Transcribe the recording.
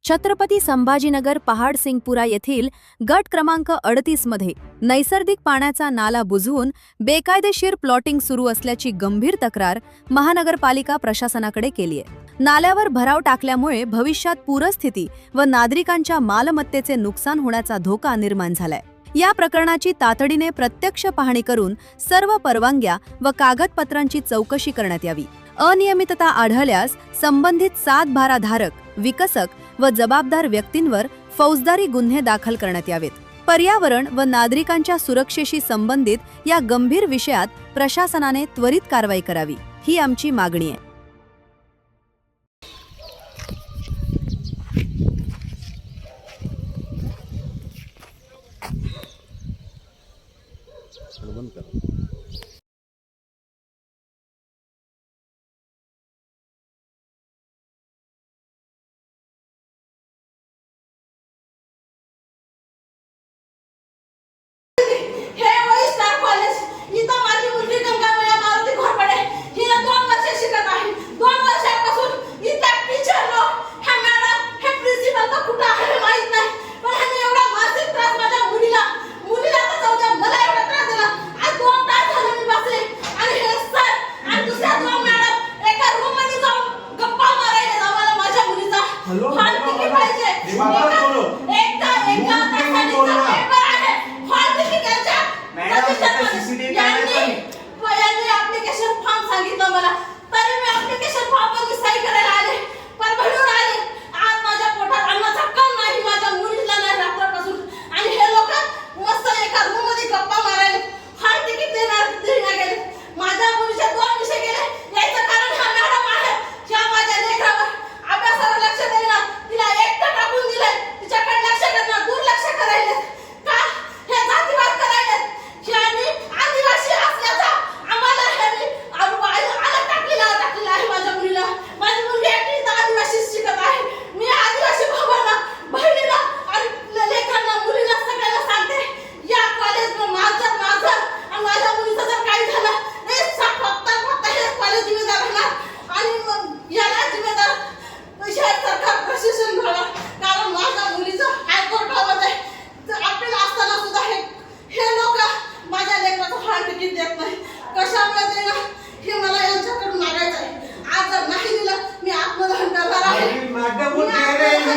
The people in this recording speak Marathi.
छत्रपती संभाजीनगर पहाडसिंगपुरा येथील गट क्रमांक 38 मध्ये नैसर्गिक पाण्याचा नाला बुजवून बेकायदेशीर प्लॉटिंग सुरू असल्याची गंभीर तक्रार महानगरपालिका प्रशासनाकडे केली आहे। नाल्यावर भराव टाकल्यामुळे भविष्यात पूरस्थिती व नागरिकांच्या मालमत्तेचे नुकसान होण्याचा धोका निर्माण झालाय। या प्रकरणाची तातडीने प्रत्यक्ष पाहणी करून सर्व परवानग्या व कागदपत्रांची चौकशी करण्यात यावी। अनियमितता आढळल्यास संबंधित सातबारा धारक, विकसक व जबाबदार व्यक्तींवर फौजदारी गुन्हे दाखल करण्यात यावेत। पर्यावरण व नागरिकांच्या सुरक्षेशी संबंधित या गंभीर विषयात प्रशासनाने त्वरित कारवाई करावी, ही आमची मागणी आहे। ऍप्लिकेशन फॉर्म सांगितलं मला, तरी मी ऍप्लिकेशन फॉर्म वर सही करायला